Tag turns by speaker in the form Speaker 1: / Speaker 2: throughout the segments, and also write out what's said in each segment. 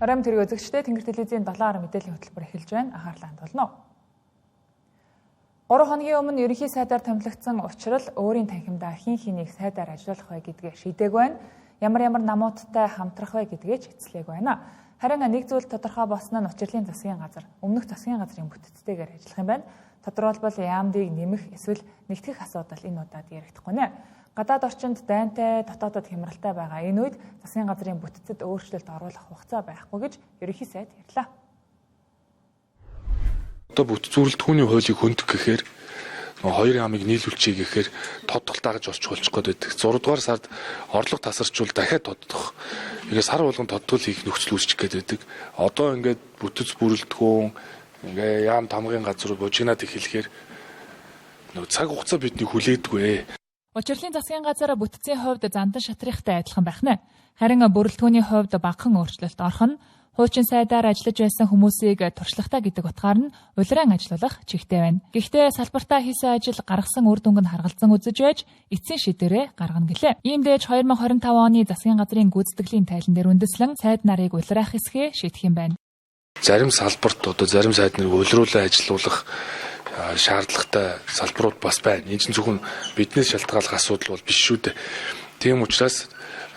Speaker 1: Оройн төрийн үзэгчдээ Тэнгэр телевизийн 7 мэдээллийн хөтөлбөр эхэлж байна. Анхаарлаа хандуулна. 3 хоногийн өмнө ерөнхий сайдаар томилогдсон учрал өөрийн танхимдаа хин хэнийг сайдаар ажиллуулах вэ гэдгээ шийдээг байна. Ямар намуудтай хамтрах вэ гэдгээ ч эцлээг байна. Харин нэг зүйл тодорхой болсон нь учрлын засгийн газар өмнөх засгийн газрын бүтцтэйгээр ажиллах юм байна. Тодорхойлбол яамдыг нэмэх эсвэл нэгтгэх асуудал энэ удаад яригдахгүй нэ. Гадаад орчинд дайнтай, дотоодод хямралтай байгаа энэ үед засгийн газрын бүтцэд өөрчлөлт оруулах хугацаа байхгүй гэж ерөнхий сайд ярьлаа.
Speaker 2: Одоо бүтэц зөвлөлтхүүний хуулийг хөндөх гэхээр хоёр яамыг нийлүүлчихье гэхээр тодтолтаагаж олчих гээд байдаг. 6 дугаар сард орлого тасарчвал дахиад тодтох. Ингээд сар болгон тодтол хийх нөхцөл үүсчих гээд байдаг. Одоо ингээд бүтэц бүрэлдэхүүн ингээ яам тамгын газар бужигнаад эхлэхээр цаг хугацаа бидний хүлээдгүй.
Speaker 1: Учрлын засгийн газар бүтцийн хувьд зандан шатрихтай адилхан байх нь. Харин бүрэлдэхүүний хувьд багахан өөрчлөлт орох нь хуучин сайдаар ажиллаж байсан хүмүүсийг туршлагатай гэдэг утгаар нь улиран ажиллуулах чигтэй байна. Гэхдээ салбартаа хийсэн ажил гаргасан үр дүнг нь харгалзан үзэж байж эцсийн шийдвэрээ гаргана гэлээ. Иймдээж 2025 оны засгийн газрын гүйцэтгэлийн тайлан дээр үндэслэн сайд нарыг улирах хэсгээ шийдэх юм байна.
Speaker 2: Зарим салбарт одоо зарим сайд нарыг улируулан ажиллуулах шаардлагатай салбарууд бас байна. Энэ чинь зөвхөн биднээс шалтгааллах асуудал бол биш шүү дээ. Тийм учраас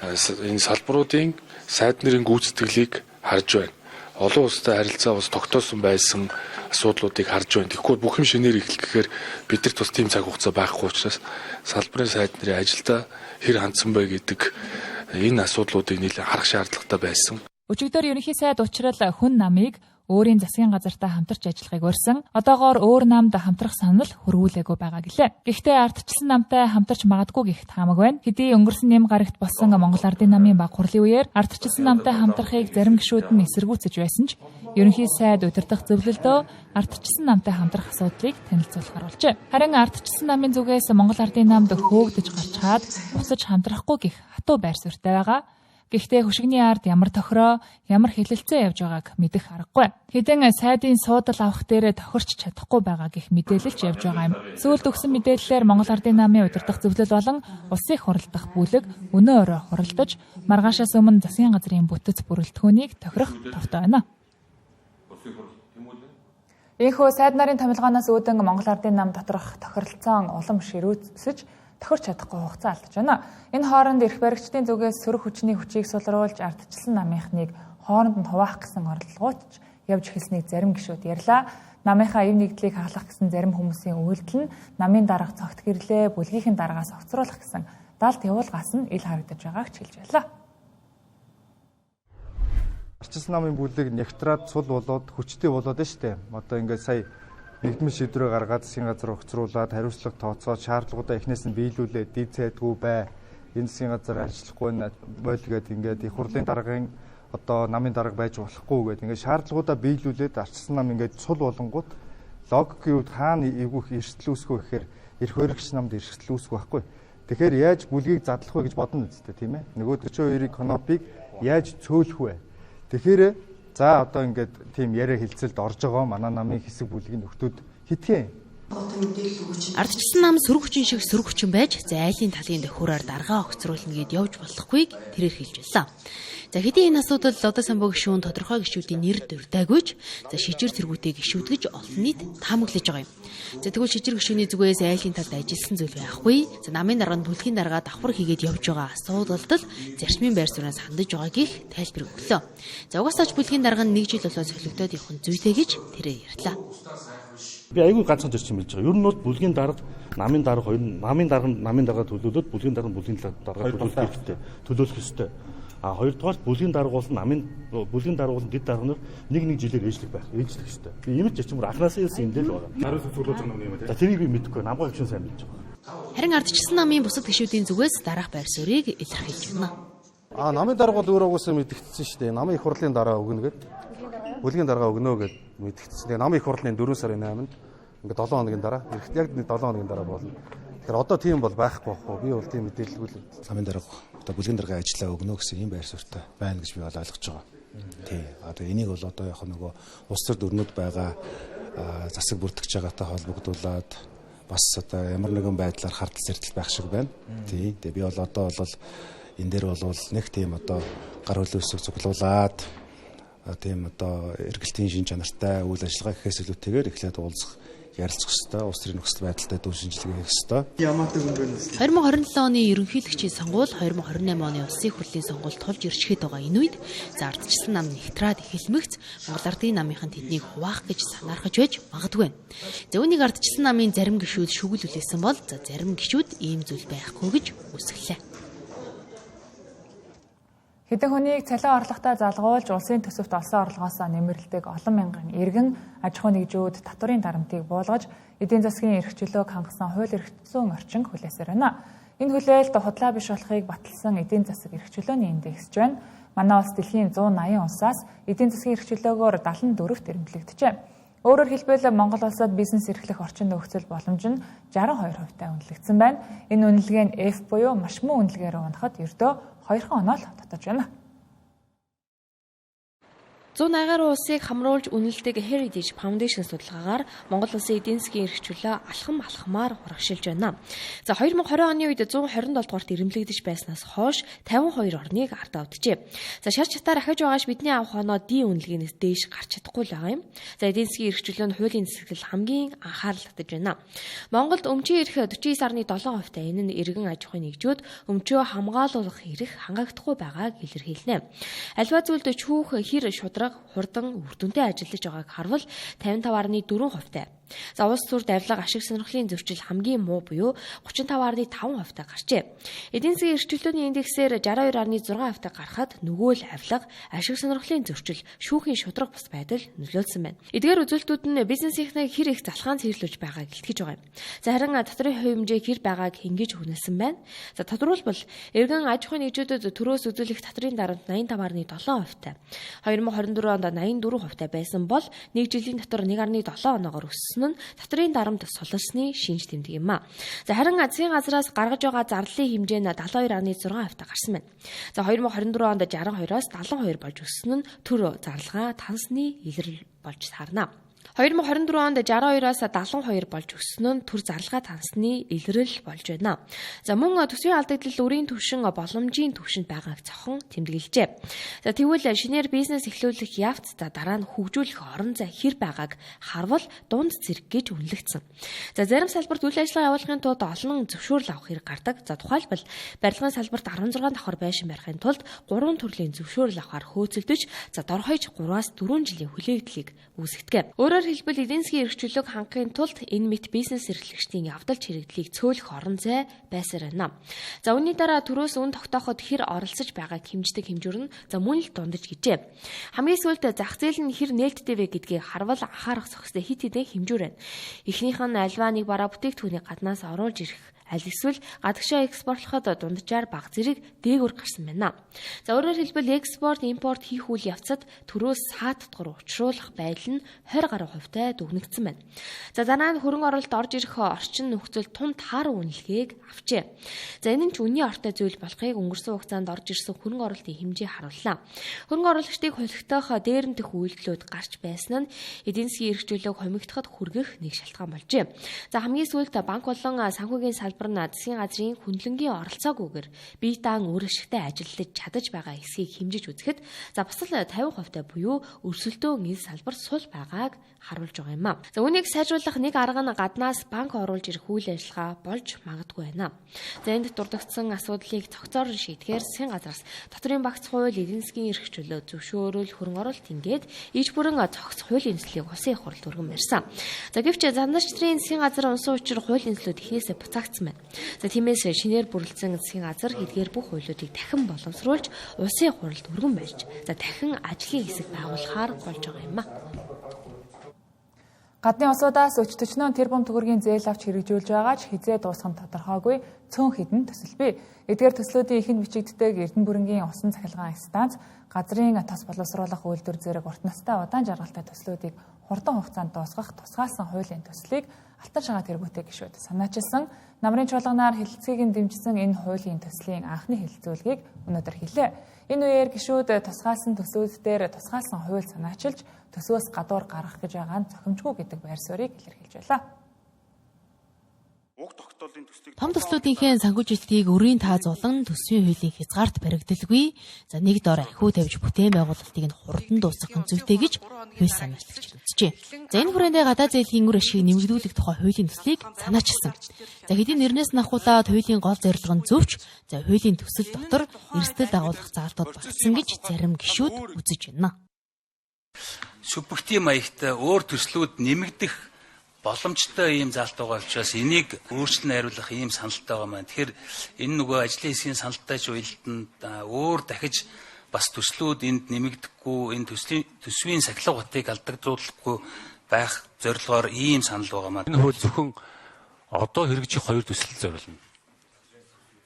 Speaker 2: энэ салбаруудын сайд нарын гүйцэтгэлийг харж байна. Олон улстай харилцаа бас тогтоосон байсан асуудлуудыг харж байна. Тэгэхгүй бүх юм шинээр эхлэх гэхээр бидэрт бас тийм цаг хугацаа байхгүй учраас салбарын сайд нарын ажилдаа хэр хандсан бэ гэдэг энэ асуудлуудыг нэлээд харах шаардлагатай байсан.
Speaker 1: Өчигдөр ерөнхий сайд учрал хүн намыг өөрийн засгийн газартаа хамтарч ажиллахыг урьсан. Одоогоор өөр намд хамтрах санал хөрвүүлээгүй байгаа гэлээ. Гэхдээ ардчилсан намтай хамтарч магадгүй гэх таамаг байна. Хэдий өнгөрсөн нэм гарагт болсон Монгол Ардын намын баг хурлын үеэр ардчилсан намтай хамтрахыг зарим гишүүд нь эсэргүүцэж байсан ч ерөнхий сайд удирдах зөвлөлдөө ардчилсан намтай хамтрах асуудлыг танилцуулахар болжээ. Харин ардчилсан намын зүгээс Монгол Ардын намд хөөгдөж гарч чаад буцаж хамтрахгүй гэх хатуу байр суурьтай байгаа. Гэхдээ хөшигний ард ямар тохироо, ямар хэлэлцээ явж байгааг мэдэх аргагүй. Хэдэн сайдын суудал авах дээр тохирч чадахгүй байгаа гэх мэдээлэлч явж байгаа юм. Сүүлд өгсөн мэдээллээр Монгол Ардын намын удирдах зөвлөл болон улсын хурлдах бүлэг өнөө өрөө хуралдаж маргаашаас өмнө засгийн газрын бүтэц бүрэлдэхүүнийг тохирох товтой байна. Ийхүү сайд нарын томилгооноос үүдэн Монгол Ардын нам доторх тохиролцоон улам ширүүсэж тохирч чадахгүй хугацаа алдаж байна. Энэ хооронд эрх баригчдын зүгээс сөрөг хүчний хүчийг сулруулж ардчилсан намынхныг хооронд нь хуваах гэсэн оролдлогоот явж эхэлснийг зарим гишүүд ярьлаа. Намынхаа эв нэгдлийг хаглах гэсэн зарим хүмүүсийн үйлдэл нь намын дарга цогт гэрлээ бүлгийнхэн даргаас огцруулах гэсэн далд явуулгаас нь ил харагдаж байгааг ч хэлж байлаа.
Speaker 3: Ардчилсан намын бүлэг нягтраад сул болоод хүчтэй болоод байна шүү дээ. Одоо ингээд сая нэгдмэл шийдвэрээ гаргаад засгийн газар огцруулаад хариуцлага тооцоод шаардлагуудаа эхнээс нь биелүүлээд дид сайдгүй бай. Энэ засгийн газар ажиллахгүй бойл гэдэг ингээд их хурлын даргын одоо намын дарга байж болохгүй гэдэг ингээд шаардлагуудаа биелүүлээд ардчилсан нам ингээд сул болонгууд логикийн үед хаана эвгүйх эрсдэл үүсгэх вэ гэхээр эрх баригч намд эрсдэл үүсгэх байхгүй. Тэгэхээр яаж бүлгийг задлах вэ гэж бодно үстэй тийм ээ. Нөгөө 42-ийн конопыг яаж цөөлөх вэ? Тэгэхээр за одоо ингээд тийм яриа хэлцэлд орж байгаа манай намын хэсэг бүлгийн нөхдүүд хитгэн.
Speaker 4: Ардчилсан нам сөрөг хүчин шиг сөрөг хүчин байж зайлын талын дөхөөрөөр даргаа огцруулна гэд явж болохгүйг тэрээр хэлж байлаа. За хэдийн энэ асуудал одоо самбуу гишүүн тодорхой гишүүдийн нэр дурдаагүйч за шижир зэргүүтэй гишүүд гэж олон нийт таамаглаж байгаа юм. За тэгвэл шижир гишүүний зүгээс айлын талд ажилласан зүйл байхгүй. За намын дарга нь бүлгийн даргаа давхар хийгээд явж байгаа асуудалд зарчмын байр сууриас хандаж байгаа гих тайлбар өглөө. За угаасаач бүлгийн дарга нь 1 жил болоо солигдоод явах нь зүйтэй гэж тэрээр ярьлаа.
Speaker 5: Би айгүй ганцхан зарчим хэлж байгаа. Ер нь бол бүлгийн дарга, намын дарга хоёр намын дарга төлөөлөд бүлгийн дарга төлөөлөх хэрэгтэй. Төлөөлөх ёстой. А хоёрдугаар бүлгийн дарга бол бүлгийн дарга бол дэд дарга нар нэг жилээр ээжлэх ёстой. Би ийм ч зарчмаар анхнаасаа ирсэн юм дээр л байгаа. Хариуцлага цуглуулж байгаа юм байна. За тэрийг би мэдэхгүй. Намгаа гишүүн сайн мэдж байгаа.
Speaker 4: Харин ардчилсан намын бусад гишүүдийн зүгээс дараах байр суурийг илэрхийлж байна.
Speaker 6: Намын дарга бол өөрөө угаасаа мэдэгдсэн шүү дээ. Намын их хурлын дараа өгнө гэд. Бүлгийн дарга өгнө гэд мэдэгдсэн. Намын их хурлын 4 сарын 8-нд ингээд 7 хоногийн дараа яг 7 хоногийн дараа болно. Тэгэхээр одоо тийм бол байхгүй байхгүй. Би бол тийм мэдээлэлгүй л
Speaker 7: намын дарга одоо бүлгийн дарга ажиллаа өгнө гэсэн ийм байр суурьтай байна гэж би бол ойлгож байгаа. Тий. Одоо энийг бол одоо яг нөгөө улс төр дөрнөд байгаа засаг бүртгэж байгаатай холбогдуулаад бас одоо ямар нэгэн байдлаар хардл зэрдэл байх шиг байна. Тий. Тэгээ би бол одоо бол энэ дээр бол нэг тийм одоо гар хөлөө өсөг цуглуулад тийм одоо эргэлтийн шин чанартай үйл ажиллагаа гэхээс илүүтэйгээр эхлээд уулзах, ярилцах ёстой, улс төрийн нөхцөл байдалтай дүүн шинжилгээ хийх ёстой.
Speaker 4: 2027 оны ерөнхийлөгчийн сонгуул 2028 оны улсын хурлын сонгуульд тулж ирчихэд байгаа энэ үед ардчилсан нам нэгтраад эхэлмэгц Монгол Ардын намынхан тэднийг хуваах гэж санаархаж байж магадгүй. За үүнийг ардчилсан намын зарим гишүүд шүглүүлсэн бол зарим гишүүд ийм зүйл байхгүй гэж үсгэлээ.
Speaker 1: Хэдэн хүнийг цалин орлоготой залгуулж улсын төсөвт олсон орлогоос нэмэрлэдэг олон мянган иргэн аж ахуй нэгжүүд татврын дарамтыг буулгаж эдийн засгийн эрх чөлөөг хангасан хууль эрх зүйн орчин хүлээсээр байна. Энэ хүлээлт худлаа биш болохыг баталсан эдийн засаг эрх чөлөөний индексж байна. Манай улс дэлхийн 180 улсаас эдийн засгийн эрх чөлөөгөөр 74-т эрэмблэгдэжээ. Өөрөөр хэлбэл Монгол улсад бизнес эрхлэх орчин нөхцөл боломж нь 62% үнэлэгдсэн байна. Энэ үнэлгээ нь F буюу маш муу үнэлгээгээр унахад ердөө 2 оноо л татаж байна.
Speaker 4: 180 гаруй улсыг хамруулж үнэлдэг Heritage Foundation судалгаагаар Монгол улсын эдийн засгийн эрх чөлөө алхамаар урагшилж байна. За 2020 оны үед 127 дугаарт эрэмблэгдэж байснаас хойш 52 орныг ардаа авчээ. За шар чатаар ахиж байгаач бидний авах оноо D үнэлгээнээс дээш гарч чадахгүй л байгаа юм. За эдийн засгийн эрх чөлөө нь хуулийн засаглал хамгийн анхаарал татаж байна. Монголд өмчийн эрх 49.7% энэ нь иргэн аж ахуйн нэгжүүд өмчөө хамгаалуулах эрх хангаагдахгүй байгааг илэрхийлнэ. Альва зүйлд чүүх хэр шудраг хурдан үр дүнтэй ажиллаж байгааг харвал 55.4%. За улс төр давлага ашиг сонирхлын зөрчил хамгийн муу буюу 35.5% гарчээ. Эдийн засгийн эрх чөлөөний индексээр 62.6% гарахад нөгөө л авилга, ашиг сонирхлын зөрчил, шүүхийн шудраг бус байдал нөлөөлсөн байна. Эдгээр үзүүлэлтүүд нь бизнесийнхээ хэр их залхаан цэвэрлүүлж байгааг илтгэж байгаа юм. За харин татврын хувь хэмжээ хэр байгааг хингэж хүнэлсэн байна. За тодорхойлбол эргэн аж ахуйн нэгжүүдэд төрөөс үзүүлэх татрын дарамт 85.7%, 2024 онд 84% байсан бол нэг жилийн дотор 1.7 оноогоор өссөн нь татрын дарамт сулсны шинж тэмдэг юм а. За харин засгийн газраас гаргаж байгаа зарлалын хэмжээ нь 72.6% гарсан байна. За 2024 онд 62-оос 72 болж өссөн нь төр зарлага тансны илрэл болж сарна. 2024 онд 62-аас 72 болж өссөн нь төр зарлага тансны илрэл болж байна. За мөн төсвийн алдагдал өрийн түвшин боломжийн түвшинд байгааг цохон тэмдэглэжээ. За тэгвэл шинээр бизнес эхлүүлэх явц дараа нь хөгжүүлэх орон зай хэр байгааг харвал дунд зэрэг гэж үнэлэгдсэн. За зарим салбарт үйл ажиллагаа явуулахын тулд олон зөвшөөрөл авах хэрэг гардаг. За тухайлбал барилгын салбарт 16 давхар байшин барихын тулд 3 төрлийн зөвшөөрөл авахар хөөцөлдөж задорхойж 3-аас 4 жилийн хүлээгдлийг үүсгэдэг. Өөрөөр хэлбэл эдийн засгийн эрх чөлөөг хангахын тулд энэ мэт бизнес эрхлэгчдийн явдал чирэгдлийг цөөлөх орон зай байсаар байна. За үүний дараа төрөөс үн тогтооход хэр оролцож байгааг хэмждэг хэмжүүр нь мөн л дундаж гэжээ. Хамгийн сүүлд зах зээл нь хэр нээлттэй вэ гэдгийг харвал анхаарах зохистой хит хитэн хэмжүүр байна. Эхнийх нь альва нэг бараа бүтээгдэхүүнийг гаднаас оруулж ирэх, аль эсвэл гадагшаа экспортлоход дунджаар бага зэрэг дээгүүр гарсан байна. За өөрөөр хэлбэл экспорт, импорт хийх үйл явцад төрөөс саатдгар учруулах байдал нь 20 гаруй хувьтай дүгнэгдсэн байна. За дараа нь хөрөнгө оруулалт орж ирэх орчин нөхцөл тун таар үнэлгээг авчээ. За энэ нь ч үнийн ортой зүйл болохыг өнгөрсөн хугацаанд орж ирсэн хөрөнгө оруулалтын хэмжээ харууллаа. Хөрөнгө оруулагчдыг холигдох дээрэмдэх үйлдэлүүд гарч байсан нь эдийн засгийн эрх чөлөөг хомигдоход хүргэх нэг шалтгаан болжээ. За хамгийн сүүлд банк болон санхүүгийн салбар нь засгийн газрын хөндлөнгийн оролцоогүйгээр бие даан өөр ашигтай ажиллаж чадаж байгаа эсхийг хэмжиж үзэхэд бас л 50% буюу өрсөлдөөн энэ салбар сул байгааг харуулж байгаа юм а. За үүнийг сайжруулах нэг арга нь гаднаас банк оруулж ирэх үйл ажиллагаа болж магадгүй байна. За энд дурдгдсан асуудлыг цогцоор шийдэхээр засгийн газраас татрын багц хууль, эдийн засгийн эрх чөлөө, зөвшөөрөл, хөрөнгө оруулалт ингээд иж бүрэн цогц хуулийн нөхцөлийг улсын их хурлд өргөн барьсан. За гэвч зандарчдын засгийн газар унсан учир хуулийн нөхцөлөд эхнээсээ буцаагдсан байна. За тиймээс шинээр бүрэлдсэн засгийн газар эдгээр бүх хуулиудыг дахин боловсруулж улсын их хурлд өргөн барьж дахин ажлын хэсэг байгуулахаар болж байгаа юм а.
Speaker 1: Гадны улсуудаас 40-44 тэрбум төгрөгийн зээл авч хэрэгжүүлж байгаа ч хизээ дуусах нь тодорхойгүй цөөн хідэн төсөл бий. Эдгээр төслүүдийн ихэнд бичигддэг Эрдэнэ бүрэнгийн усан цахилгаан станц, газрын тос боловсруулах үйлдвэр зэрэг урт настай удаан жаргалтай төслүүдийг хурдан хугацаанд дуусгах тусгаалсан хуулийн төслийг Алтан шагаа тэргүүтэй гишүүд санаачилсан. Намрын чуулганаар хэлэлцгийг нь дэмжсэн энэ хуулийн төслийн анхны хэлэлцүүлгийг өнөөдөр хэлээ. Энэ үеэр гишүүд тусгаалсан төслүүдээр тусгаалсан хууль санаачилж төсвөөс гадуур гаргах гэж байгаа нь зохимжгүй гэдэг байр суурийг илэрхийлж байлаа.
Speaker 4: Том төслүүдийнхээ санхүүжилтийг өрийн тааз болон төсвийн хуулийн хязгаарт баригдалгүй. За нэг дор ахиу тавьж бүтээн байгуулалтыг нь хурдан дуусгах зүйтэй гэж хууль санаачлагч үзжээ. За энэ хүрээндээ гадаад зээлийн үр ашгийг нэмэгдүүлэх тухай хуулийн төслийг санаачилсан. За хэдийн нэрнээс нь ахуулаад хуулийн гол зорилго нь зөвч, за хуулийн төсөл дотор эрсдэл дагуулах заалтууд багтсан гэж зарим гишүүд үзэж байна.
Speaker 8: Субъектив маягтай өөр төслүүд нэмэгдэх боломжтой ийм заалт байгаа учраас энийг өөрчлөн хариулах ийм саналтай байгаа маань. Тэгэхээр энэ нөгөө ажлын хэсгийн саналтай ч уялданд өөр дахиж бас төслүүд энд нэмэгдэхгүй, энэ төсвийн сахилга батыг алдагдуулахгүй байх зорилгоор ийм санал байгаа маань.
Speaker 2: Энэ хууль зөвхөн одоо хэрэгжих 2 төсөл зориулна.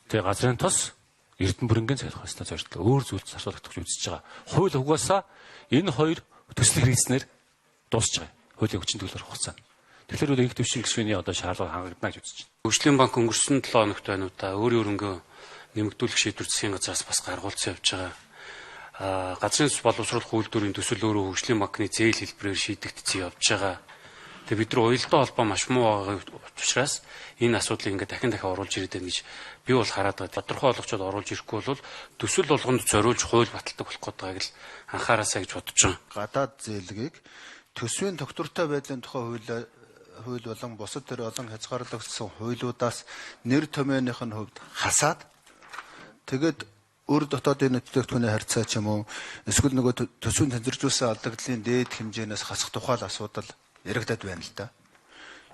Speaker 2: Тэгээ газрын тос Эрдэнэ бүрэнгийн сахилах ёстой зорилго өөр зүйлд зарцуулагдах гэж үзэж байгаа. Хууль угаасаа энэ 2 төсөл хэрэгжснээр дуусч байгаа. Хуулийн хүчин төгөлөөр хугацаа. Тэгэхээр их төвшин гишүүний одоо шаардлага хангагдана гэж үзэж байна. Хөгжлийн банк өнгөрсөн 7 хоногт байна уу та өөрийн өрөнгөө нэмэгдүүлэх шийдвэр засгийн газраас бас гаргуулсан явж байгаа. Газрын боловсруулах үйлдвэрийн төсөл өөрөө хөгжлийн банкны зээл хэлбэрээр шийдэгдсэн явж байгаа. Тэгээ бид нар уялдаа холбоо маш муу байгаа учраас энэ асуудлыг ингээд дахин оруулж ирээд байна гэж би бол хараад байгаа. Тодорхой болгочод оруулж ирэхгүй бол төсөл болгонд зориулж хууль баталдаг болох гэдгийг л анхаараасаа гэж бодож байгаа.
Speaker 9: Гадаад зээлгийг төсвийн тогтвортой байдлын тухай хууль болон бусад төр олон хязгаарлагдсан хуулиудаас нэр томьёоных нь хувьд хасаад тэгээд өөр дотоодын нэвтрүүлэгтүүний харьцаа ч юм уу эсвэл нөгөө төсвийн тэнцвэржүүлсэн алдагдлын дээд хэмжээнээс хасах тухай асуудал яригадад байна л да.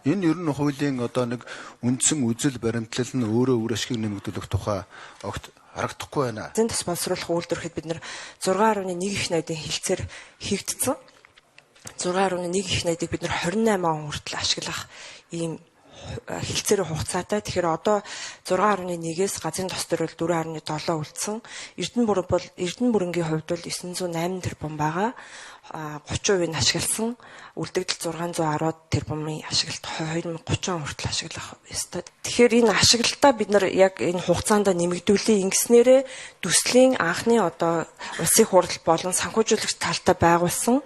Speaker 9: Энэ ер нь хуулийн одоо нэг үндсэн үзэл баримтлал нь өөрөө үр ашгийг нэмэгдүүлэх тухай огт харагдахгүй байна.
Speaker 10: Зэн тас боловсруулах үйлдвэрлэхэд бид нар 6.1 их найдын хилцээр хийгдсэн. 6.1 их найдыг бид нар 28 он хүртэл ашиглах ийм хилцээрийн хугацаатай. Тэгэхээр одоо 6.1-ээс газрын тос төр бол 4.7 үлдсэн. Эрдэнэ бүрэнгийн хувьд бол 908 тэрбум байгаа. 30% нь ашигласан. Үлдэгдэл 610 тэрбумын ашиглалт 2030 он хүртэл ашиглах ёстой. Тэгэхээр энэ ашиглалтаа бид нар яг энэ хугацаанд нэмэгдүүлээ. Ингэснээрээ төслийн анхны одоо улсын хурал болон санхүүжүүлэгч талтай байгуулсан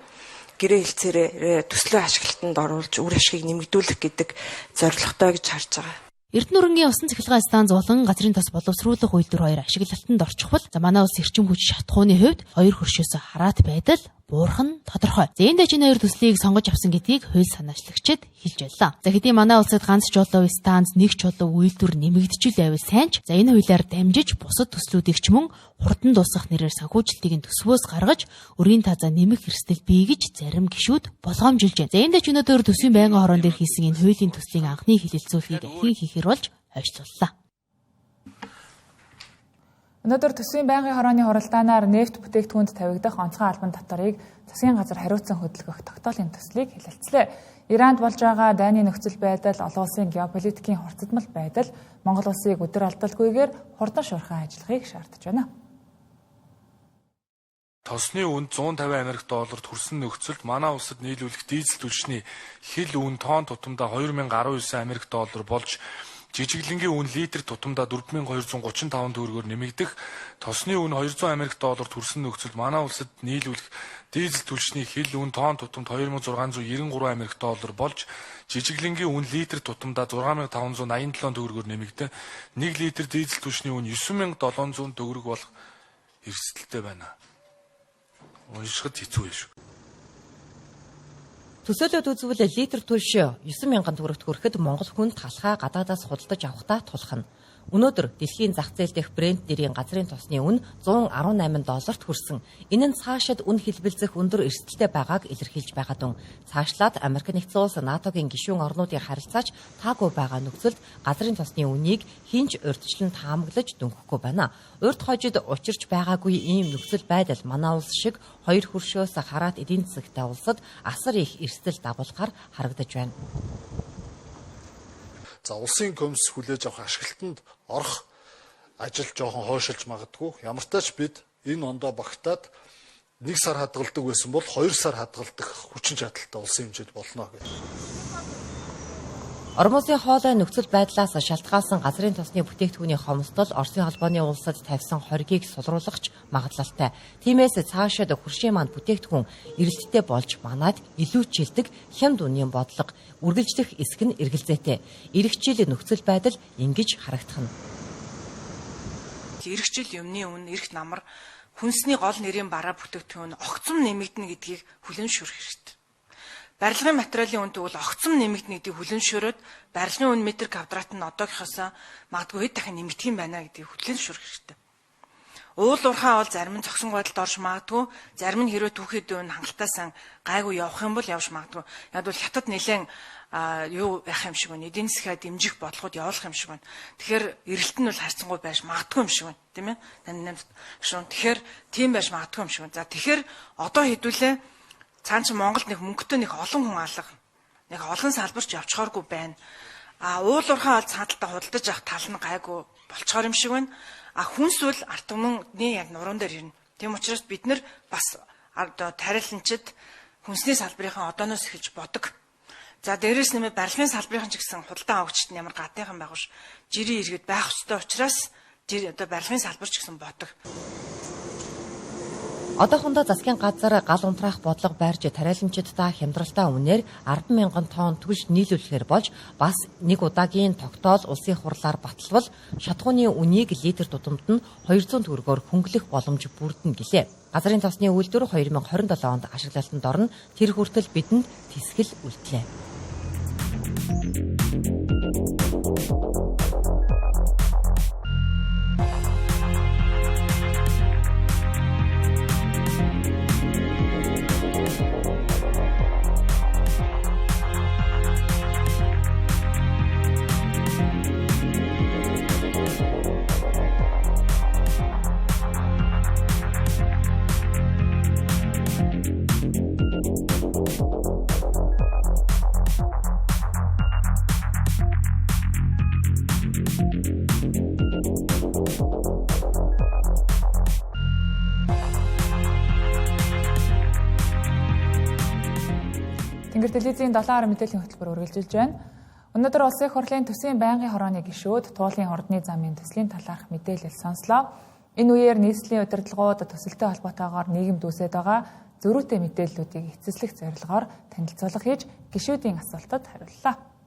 Speaker 10: гэрээ хэлцээрээ төслийн ашиглалтанд оруулж үр ашгийг нэмэгдүүлэх гэдэг зорилготой гэж харж байгаа.
Speaker 4: Эрдэнэ өрөнгийн усан цахилгаан станц болон газрын тос боловсруулах үйлдвэр 2 ашиглалтанд орчихвол манай улс эрчим хүч шатхууны хувьд 2 хөршөөс хараат байдал буурхан тодорхой. За энэ дэжин 2 төслийг сонгож авсан гэдгийг хууль санаачлагчид хэлж байлаа. За хэдий манай улсад ганц чулуу станц, нэг чулуу үйлдвэр нэмэгдчихвэл байвал сайн ч за энэ хуулиар дамжиж бусад төслүүдийг ч мөн хурдан дуусгах нэрээр санхүүжилтийг төсвөөс гаргаж өрийн таазаа нэмэх эрсдэл бий гэж зарим гишүүд болгоомжилж байна. За энэ дэжин өнөөдөр төсвийн байнгын хорон дээр хийсэн энэ хуулийн төслийн анхны хэлэлцүүлгийг ахин хийхэр болж ойрцууллаа.
Speaker 1: Өнөөдөр төсвийн байнгын хорооны хуралдаанаар нефт бүтээгдэхүүнд тавигдах онцгой албан татварыг засгийн газар хариуцсан хөдөлгөх тогтоолын төслийг хэлэлцлээ. Иранд болж байгаа дайны нөхцөл байдал, олон улсын геополитикийн хурцдмал байдал Монгол улсыг өдөр алдалгүйгээр хурдан шуурхай ажиллахыг шаардж байна.
Speaker 2: Тосны үнд $150 хүрсэн нөхцөлд манай улсад нийлүүлэх дизель түлшний хил үн тонн тутамдаа $2019 болж жижиглэнгийн үн литр тутамдаа $4235 төгрөгөөр нэмэгдэх, тосны үн $200 хүрсэн нөхцөлд манай улсад нийлүүлэх дизель түлшний хил үн тонн тутамд $2693 болж жижиглэнгийн үн литр тутамдаа $6587 төгрөгөөр нэмэгдэн 1 литр дизель түлшний үн $9700 төгрөг болох эрсдэлтэй байна. Уншихад хэцүү юм шүү.
Speaker 11: Төсөөлөд үзвэл литр түлш 9,000 төгрөгт хүрэхэд Монгол хүнд талхаа гадаадаас худалдаж авахдаа тулах нь. Өнөөдөр дэлхийн зах зээл дэх брэнд нэрийн газрын тосны үн $118 хүрсэн. Энэ нь цаашид үн хэлбэлзэх өндөр эрсдэлтэй байгааг илэрхийлж байгаа дун. Цаашлаад Америк нэгдсэн улс НАТОгийн гишүүн орнуудын харилцаач таагүй байгаа нөхцөлд газрын тосны үнийг хинч урьдчилан таамаглаж дөнгөхгүй байна. Урьд хожид учирч байгаагүй ийм нөхцөл байдал манай улс шиг 2 хөршөөс хараат эдийн засагтай улсад асар их эрсдэл дагуулгаар харагдаж байна.
Speaker 12: За улсын комисс хүлээж авах ашиглалтанд орох ажил жоохон хойшилж магадгүй. Ямар ч тач бид энэ ондоо багтаад 1 сар хадгалдаг байсан бол 2 сар хадгалдах хүчин чадалтай улсын хэмжээд болно гэж.
Speaker 11: Ормосын хоолой нөхцөл байдлаас шалтгаалсан газрын тосны бүтээгдэхүүний хомсдол Оросын холбооны улсад тавьсан хоргийг сулруулахч магадлалтай. Тиймээс цаашид хуршийн маань бүтээгдэхүүн эрэлттэй болж манад илүү жилдэг хямд үнийн бодлого үргэлжлэх эсэх нь эргэлзээтэй. Ирэх жил нөхцөл байдал ингэж харагдах нь.
Speaker 13: Ирэх жил юмны үн, эрх намар, хүнсний гол нэрийн бараа бүтээгдэхүүн огцом нэмэгдэнэ гэдгийг хүлээмжшүүлэх хэрэгтэй. Барилгын материалын үн тэгвэл огцом нэмэгдэнэ гэдгийг хүлээмжшөөрөөд барилгын үн метр квадрат нь одоогийнхоосоо магадгүй хэд дахин нэмэгдэх юм байна гэдгийг хүлээмжшөөрөх хэрэгтэй. Уул уурхай бол зарим нь зогсон байдалд орж магадгүй, зарим нь хэрвээ түүхий дүүн хангалтаасан гайгүй явах юм бол явж магадгүй. Яг бол хятад нэлээд юу байх юм шиг байна. Эдийн засгаа дэмжих бодлогод явуулах юм шиг байна. Тэгэхээр эрэлт нь бол харьцангуй байж магадгүй юм шиг байна, тийм ээ? Тэгэхээр тийм байж магадгүй юм шиг байна. За тэгэхээр одоо хэдүүлээ цаан чи Монголд нэг мөнгөтэй нэг олон хүн алга, нэг олон салбарч явчихааргүй байна. Уул уурхай бол цааталтаа худалдаж авах тал нь гайгүй болцохоор юм шиг байна. Хүнс бол арт түмний яг нуруунд дээр ирнэ. Тийм учраас бид нар бас тариаланчид хүнсний салбарынхаа одооноос эхэлж бодог. За дээрээс нэмээ барилгын салбарын ч гэсэн худалдан авагчид нь ямар гадныхан байгууш жирийн иргэд байх ёстой учраас барилгын салбар ч гэсэн бодог.
Speaker 11: Одоохондоо засгийн газар гал унтраах бодлого байрж тариаланчиддаа хямдралтай үнээр 10,000 тонн түлш нийлүүлэхээр болж бас нэг удаагийн тогтоол улсын хурлаар баталвал шатхууны үнийг литр тутамд нь 200 төгрөгөөр хөнгөлөх боломж бүрдэнэ гэлээ. Газрын тосны үйлдвэр 2027 онд ашиглалтанд орно. Тэр хүртэл бидэнд тэсгэл үлдлээ.
Speaker 1: Тэнгэр телевизийн 7 мэдээллийн хөтөлбөр үргэлжилж байна. Өнөөдөр улсын хурлын төсвийн байнгын хорооны гишүүд туулын ордны замын төслийн талаарх мэдээлэл сонслоо. Энэ үеэр нийслэлийн удирдлагууд төсөлтэй холбоотойгоор нийгэмд үүсэж байгаа зөрүүтэй мэдээллүүдийг эцэслэх зорилгоор танилцуулга хийж гишүүдийн асуултад хариуллаа.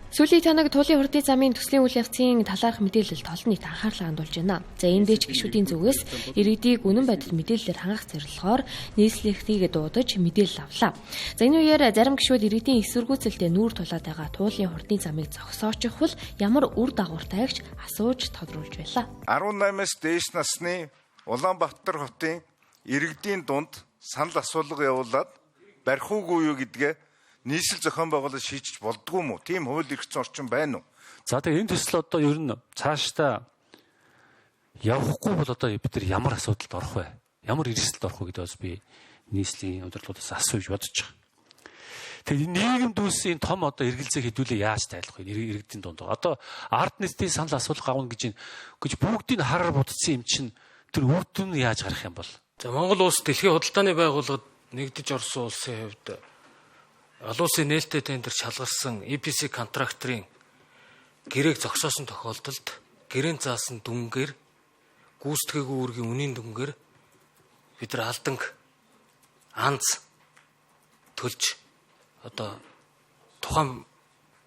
Speaker 4: Сүүлийн танаг туулын урдын замын төслийн үйл явцын талаарх мэдээлэлд олон нийт анхаарлаа хандуулж байна. За эндээч гишүүдийн зүгээс иргэдийг үнэн байдал мэдээллээр хангах зорилгоор нийслэлийг дуудаж мэдээлэл авлаа. За энэ үеэр зарим гишүүд иргэдийн эсвэргүүцэлтэд нүүр тулаад байгаа туулын урдын замыг зогсоочихвол ямар үр дагавартайгч асууж тодруулж байлаа.
Speaker 14: 18-аас дээш насны Улаанбаатар хотын иргэдийн дунд санал асуулга явуулаад барих уугүй юу гэдгээ нийслэл зохион байгуулалт шийдэж болдгоо мó? Тийм хууль эрх зүйн орчин байна уу?
Speaker 15: За тэгээ энэ төсөл одоо ер нь цаашдаа явахгүй бол одоо бид нар ямар асуудалд орох вэ? Ямар эрсдэлд орох вэ гэдээс би нийслэлийн удирдлагуудаас асууж бодож байгаа. Тэгээ нийгэмд үүссэн том одоо эргэлзээ хэдүүлээ яаж тайлах вэ? Иргэдийн дунд. Одоо ард нийтийн санал асуулга авах гэж бүгдийг хараар будсан юм чинь тэр үр дүн яаж гарах юм бол?
Speaker 16: За Монгол улс дэлхийн худалдааны байгууллагад нэгдэж орсон улсын хувьд олон улсын нээлттэй тендер шалгарсан EPC контракторын гэрээг зогсоосон тохиолдолд гэрээнд заасан дүнгээр гүйцэтгээгүй үүргийн үнийн дүнгээр бид нар алданг анз төлж одоо тухайн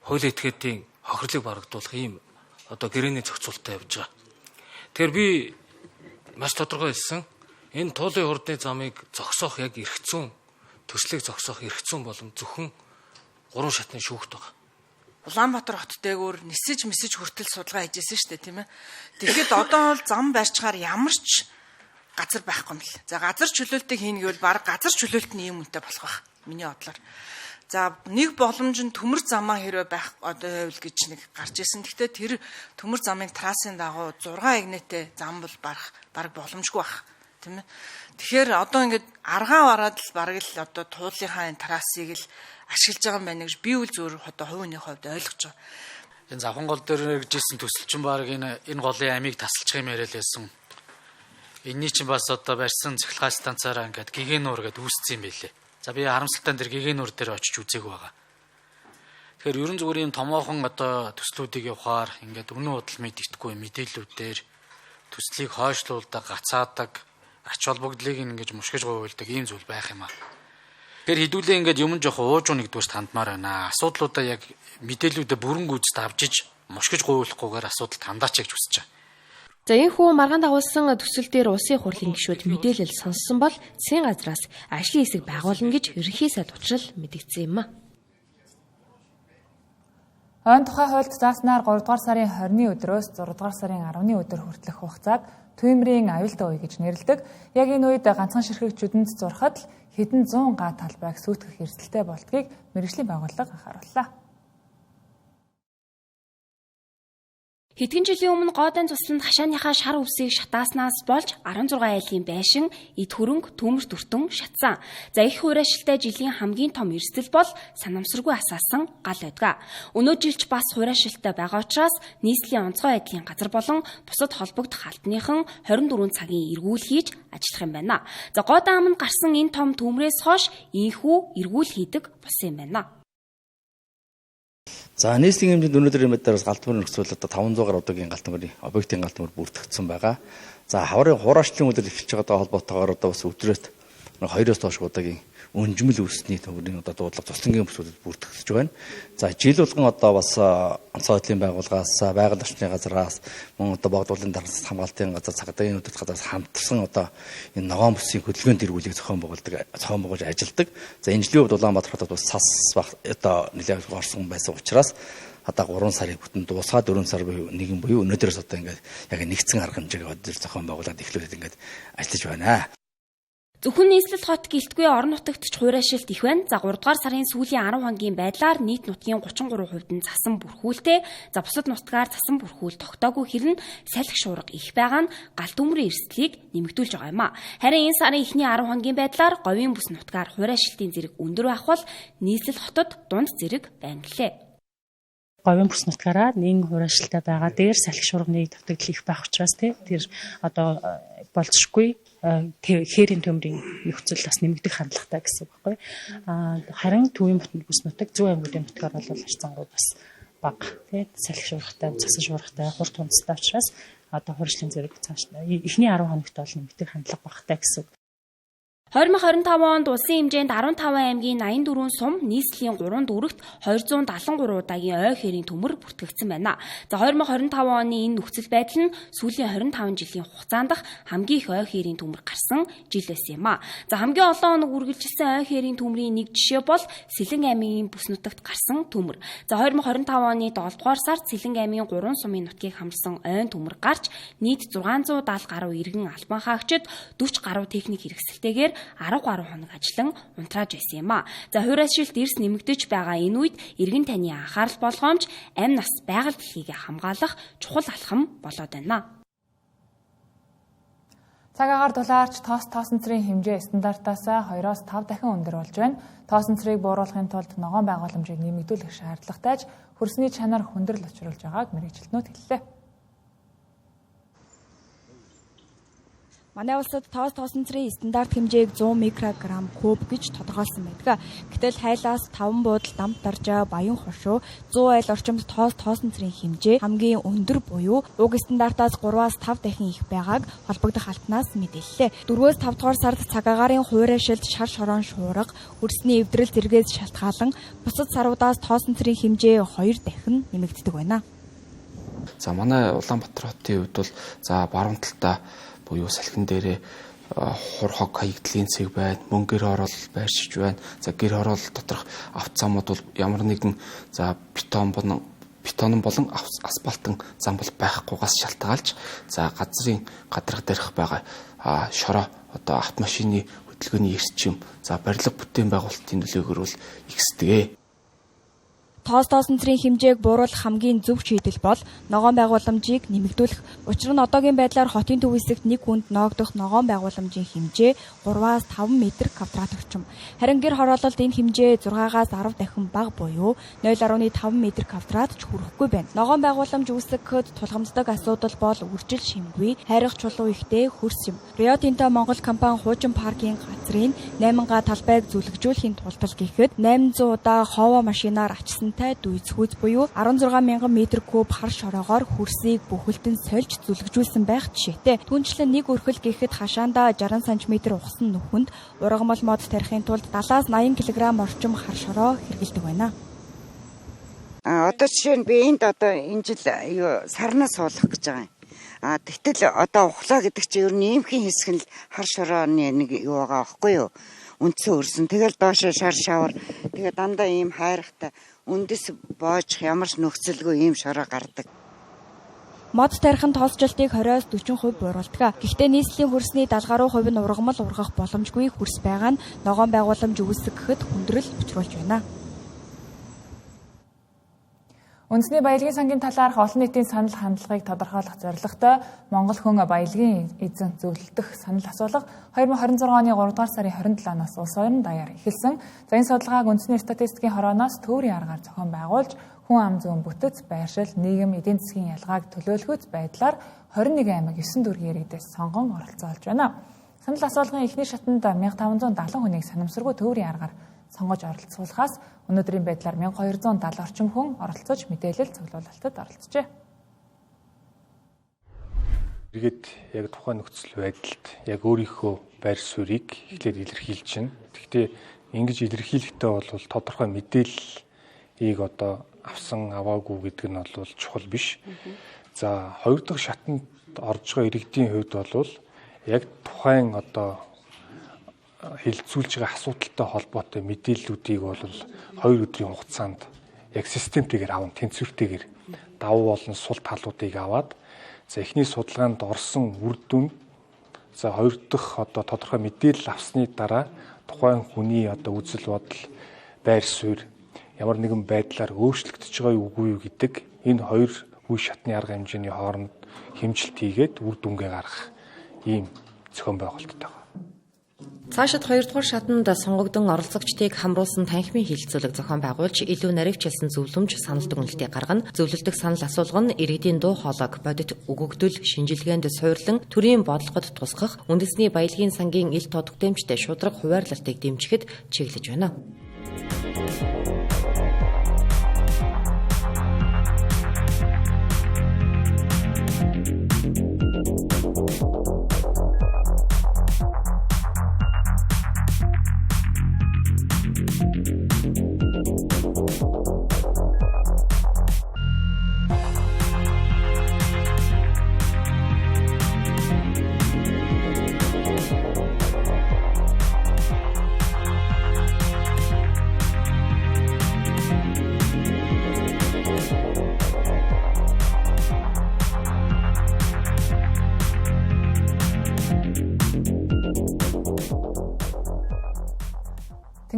Speaker 16: хуулийн этгээдийн хохирлыг барагдуулах ийм одоо гэрээний зохицуулалтад явж байгаа. Тэгэхээр би маш тодорхой хэлсэн энэ туулын урдны замыг зогсоох яг эрх зүйн төслийг зогсоох эрх зүйн болон зөвхөн 3 шатны шүүхт байгаа.
Speaker 13: Улаанбаатар хот дээгүүр нисэж месэж хүртэл судалгаа хийжсэн шүү дээ, тийм ээ. Тэгэхэд одоо бол зам барьчаар ямар ч газар байхгүй юм л. За газар чөлөөлтийг хийнэ гэвэл баг газар чөлөөлт нь ийм үнэтэй болох байх. Миний бодлоор. За нэг боломж нь төмөр замаа хэрвээ байх одоо байвал гэж нэг гарч ирсэн. Гэхдээ тэр төмөр замын трассын дагуу 6 эгнэтэй зам бол баг боломжгүй байх. Тийм ээ. Тэгэхээр одоо ингээд аргаа бараад л бараг л одоо туулынхаа энэ трассыг л ашиглаж байгаа юм байна гэж би үл зөв одоо хувийн хувьд ойлгож байгаа.
Speaker 17: Энэ завхан гол дээр нэгжсэн төсөлчин баг энэ голын амийг тасалчих юм яриад байсан. Энийний чинь бас одоо барьсан цахилгаан станцаараа ингээд гигэнуур гэдээ үүссэн юм байлээ. За би харамсалтай дээр гигэнуур дээр очиж үзээг байгаа. Тэгэхээр ерөн зүгээр юм томоохон одоо төслүүдийг явахаар ингээд өмнө бодол мэддэхгүй мэдээллүүдээр төслийг хойшлуулдаг, гацаадаг, ач холбогдлыг ингэж мушгиж гуйвуулдаг ийм зүйл байх юм аа. Тэгэхээр хэдүүлээ ингээд юм жоох уужуу нэгдүгээр тандмаар байна. Асуудлуудаа яг мэдээллүүдэд бүрэн гүйцэд авчиж мушгиж гуйвуулахгүйгээр асуудалд хандаач гэж хүсэж байна.
Speaker 4: За энэхүү маргаан дагуулсан төсөл дээр улсын хурлын гишүүд мэдээлэл сонссон бол засгийн газраас ажлын хэсэг байгуулна гэж ерөнхий сайд учрал мэдгдсэн юм а.
Speaker 1: Он тухай хуульд зааснаар 3 дугаар сарын 20-ны өдрөөс 6 дугаар сарын 10-ны өдөр хүртэлх хугацааг Түймрийн аюултай үе гэж нэрлэдэг. Яг энэ үед ганцхан ширхэгчүүдэнд зурхад л хэдэн 100 га талбайг сүйтгэх эрсдэлтэй болдгийг мэргэжлийн байгууллага анхаарууллаа.
Speaker 18: Хэдхэн жилийн өмнө Годын тусланд хашааныхаа шар үсийг шатааснаас болж 16 айлын байшин, эд хөрөнгө, төмөр дүртэн шатсан. За их хуурайшилтай жилийн хамгийн том эрсдэл бол санамсаргүй асаасан гал байдгаа. Өнөө жилч бас хуурайшилтай байгаа учраас нийслэлийн онцгой байдлын газар болон бусад холбогдох албаныхан 24 цагийн эргүүл хийж ажиллах юм байна. За Годын аманд гарсан энэ том төмрөөс хойш ийхүү эргүүл хийдэг болсон юм байна.
Speaker 19: За нийслэлийн хэмжээнд өнөөдөр мэдээрээс галтмөр нөхцөл одоо 500 гаруй удаагийн галтмөрийн объектын галтмөр бүртгэгдсэн байгаа. За хаврын хураашлын үйлдэл эхэлж байгаа холбоотойгоор одоо бас өдрөөс 2-оос доош удаагийн өнжмөл өрсөний төвөрийн одоо дуудлага цуслангийн бүсүүдэд бүртгэгдэж байна. За жил болгон одоо бас онцгой байдлын байгууллагаас, байгаль орчны газраас, мөн одоо богдуулалтын дарамт хамгаалтын газар, цагдаагийн нүдэд газраас хамтсан одоо энэ ногоон бүсийн хөдөлгөөнд иргүүлэх зохион байгуулж ажилладаг. За энэ жилийн хувьд Улаанбаатар хотод бас цас одоо нэлээд орсон байсан учраас одоо 3 сарын бүтэн дуусгаад 4 сар буюу нэгэн буюу өнөөдрөөс одоо ингээд яг нэгдсэн арга хэмжээг одоо зохион байгуулаад эхлүүлээд ингээд ажиллаж байна.
Speaker 18: Зөвхөн нийслэл хот гэлтгүй орон нутагт ч хуурайшилт их байна. За 3 дугаар сарын сүүлийн 10 хоногийн байдлаар нийт нутгийн 33% нь цасан бүрхүүлтэй. За бусад нутгаар цасан бүрхүүл тогтоогүй хэрнээ салхи шуурга их байгаа нь гал төмрийн эрсдлийг нэмэгдүүлж байгаа юм а. Харин энэ сарын эхний 10 хоногийн байдлаар говийн бүс нутгаар хуурайшилтын зэрэг өндөр байх бол нийслэл хотод дунд зэрэг байна гэлээ.
Speaker 20: Говийн бүс нутгаараа нэг хуурайшилтай байгаа дээр салхи шуурганы давтагдал их байх учраас тэр одоо болцшгүй хээрийн төмрийн нөхцөл бас нэмэгдэх хандлагатай гэсэн үг байхгүй. Харин төвийн бүс нутаг зүүн аймагын нутгаар бол харьцангуй бас бага тий салхи шуургатай, цасан шуургатай, хурд тунцтай учраас одоо хуурайшлын зэрэг цааш эхний 10 хоногт бол нэмэгдэх хандлага багтай гэсэн үг.
Speaker 18: 2025 онд улсын хэмжээнд 15 аймгийн 84 сум нийслэлийн 3 дүүрэгт 273 удаагийн ой хэрийн төмөр бүртгэгдсэн байна. За 2025 оны энэ нөхцөл байдал нь сүүлийн 25 жилийн хугацаанд хамгийн их ой хэрийн төмөр гарсан жил байсан юм а. За хамгийн олон хоног үргэлжилсэн ой хэрийн төмрийн нэг жишээ бол Сэлэн аймгийн бүс нутагт гарсан төмөр. За 2025 оны 7 дугаар сард Сэлэн аймгийн 3 сумын нутгийг хамарсан ойн төмөр гарч нийт 670 гаруй иргэн албан хаагчид 40 гаруй техник хэрэгсэлтэйгээр 10 гаруй хоног ажиллан унтрааж байсан юм а. За хуурайшилт эрс нэмэгдэж байгаа энэ үед иргэн таны анхаарал болгоомж амь нас байгаль дэлхийг хамгаалах чухал алхам болоод байна.
Speaker 1: Цагаагаар дулаарч тоосон цэрийн хэмжээ стандартаас 2-5 дахин өндөр болж байна. Тоосон цэрийг бууруулахын тулд ногоон байгууламжийг нэмэгдүүлэх шаардлагатайж хөрсний чанар хүндрэл учруулж байгааг мэргэжилтнүүд хэллээ.
Speaker 21: Манай улсад тоосон цэрийн стандарт хэмжээг 100 микрограмм куб гэж тодорхойлсон байдаг. Гэтэл хайлаас 5 буудал дамт даржаа баян хошуу 100 айл орчимд тоосон цэрийн хэмжээ хамгийн өндөр буюу уг стандартаас 3-5 дахин их байгааг холбогдох алтнаас мэдээллээ. 4-5 дугаар сард цагаагаарын хуурайшилт, шар шорон шуурга, хөрсний эвдрэл зэргээс шалтгаалan бусад саруудаас тоосон цэрийн хэмжээ 2 дахин нэмэгддэг байна.
Speaker 22: За манай Улаанбаатар хотын хувьд бол за баруун талдаа буюу салхин дээрээ хур хог хаягдлын цэг байна, мөн гэр хороол байршиж байна. За гэр хороол доторх автозамууд бол ямар нэгэн за бетон болон асфальтын зам бол байхгүйгаас шалтгаалж за газрын гадарга дээрх байгаа шороо одоо автомашины хөдөлгөөний эрчим за барилга бүтээн байгуулалтын нөлөөгөөр бол ихсдэг.
Speaker 21: Тоосон цэрийн хэмжээг бууруулах хамгийн зөв шийдэл бол ногоон байгууламжийг нэмэгдүүлэх. Учир нь одоогийн байдлаар хотын төв хэсэгт нэг хүнд ноогдох ногоон байгууламжийн хэмжээ 3-5 м квадрат орчим. Харин гэр хороололд энэ хэмжээ 6-10 дахин бага буюу 0.5 м квадрат ч хүрэхгүй байна. Ногоон байгууламж үүсгэхэд тулгамддаг асуудал бол үржил шимгүй, хайрах чулуу ихтэй хөрс юм. Rio Tinto Монгол компани хуучин паркийн газрын 8 га талбайг зүлэгжүүлэхийн тулд гэхэд 800 удаа ховоо машинаар ачсан хүнтэй дүйцхүүц буюу 16 мянган метр куб хар шороогоор хөрсийг бүхэлдэн сольж зүлгэжүүлсэн байх жишээтэй. Түүнчлэн нэг өрхөл гэхэд хашаандаа 60 см ухсан нүхэнд ургамал мод тарихын тулд 70-80 кг орчим хар шороо хэрэглэдэг байна.
Speaker 3: Одоо жишээ нь би энд одоо энэ жил сарнаас суулгах гэж байгаа юм. Тэгтэл одоо ухлаа гэдэг чинь ер нь иймхэн хэсэг нь хар шорооны нэг юу байгаа байхгүй юу? Үндсэн өрсөн. Тэгэл доошоо шар шавар. Тэгээ дандаа ийм хайрахтай үндэс боожих ямар ч нөхцөлгүй ийм шороо гардаг.
Speaker 21: Мод тарихын тоолцолтыг 20-40% бууруулдаг. Гэхдээ нийслэлийн хөрсний 70 гаруй хувь нь ургамал ургах боломжгүй хөрс байгаа нь ногоон байгууламж үүсгэхэд хүндрэл учруулж байна. Үндэсний баялагын сангийн талаарх олон нийтийн санал хандлагыг тодорхойлох зорилготой Монгол хүн баялагын эзэн зөвлөлдөх санал асуулга 2026 оны 3 дугаар сарын 27-наас улс орон даяар эхэлсэн. За энэ судалгааг үндэсний статистикийн хорооноос төврийн аргаар зохион байгуулж хүн ам зүйн бүтэц, байршил, нийгэм, эдийн засгийн ялгааг төлөөлөхүйц байдлаар 21 аймаг 9 дүргийн иргэдээс сонгон оролцоолж байна. Санал асуулгын эхний шатанд 1570 хүнийг санамсаргүй төврийн аргаар сонгож оролцуулахаас өнөөдрийн байдлаар 1270 орчим хүн оролцож мэдээлэл цуглуулалтад оролцжээ.
Speaker 2: Иргэд яг тухайн нөхцөл байдалд яг өөрийнхөө байр суурийг эхлээд илэрхийлж байна. Гэхдээ ингэж илэрхийлэхдээ бол тодорхой мэдээллийг одоо авсан аваагүй гэдэг нь бол чухал биш. За хоёр дахь шатанд орж байгаа иргэдийн хувьд бол яг тухайн одоо хилцүүлж байгаа асуудалтай холбоотой мэдээллүүдийг бол 2 өдрийн хугацаанд яг системтэйгээр аван тэнцвэртэйгээр давуу болон сул талуудыг аваад за эхний судалгаанд орсон үр дүн за хоёр дахь одоо тодорхой мэдээлэл авсны дараа тухайн хүний одоо үзэл бодол байр суурь ямар нэгэн байдлаар өөрчлөгдөж байгаа үгүй юу гэдэг энэ хоёр үе шатны арга хэмжээний хооронд хэмжилт хийгээд үр дүнгээ гаргах ийм зохион байгуулалттай байна.
Speaker 11: Цаашид 2 дугаар шатанд сонгогдсон оролцогчдыг хамруулсан танхимын хилцүүлэг зохион байгуулж илүү наривчлсан зөвлөмж санал дүгнэлтийг гаргана. Зөвлөлдөх санал асуулга нь иргэдийн дуу хоолойг бодит өгөгдөл, шинжилгээнд суйрлан төрийн бодлогод тусгах, үндэсний баялагын сангийн ил тод бүтээмжтэй шударга хуваарлалтыг дэмжихэд чиглэж байна.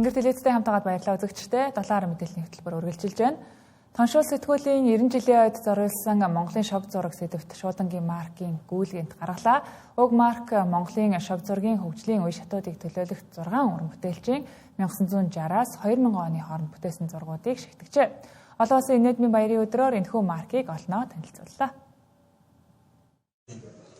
Speaker 1: Тэнгэр телевизтэй хамтаагаад баярлалаа үзэгчдээ 7 мэдээллийн хөтөлбөр үргэлжилж байна. Тоншул сэтгүүлийн 90 жилийн ойд зориулсан Монголын шог зураг сэдвт шуудангийн маркийн гүйлгээнт гаргалаа. Уг марк Монголын шог зургийн хөгжлийн үе шатуудыг төлөөлөх 6 уран бүтээлчийн 1960-аас 2000 оны хооронд бүтээсэн зургуудыг шигтгэжээ. Олон улсын нийгмийн баярын өдрөөр энэхүү маркийг олноо танилцууллаа.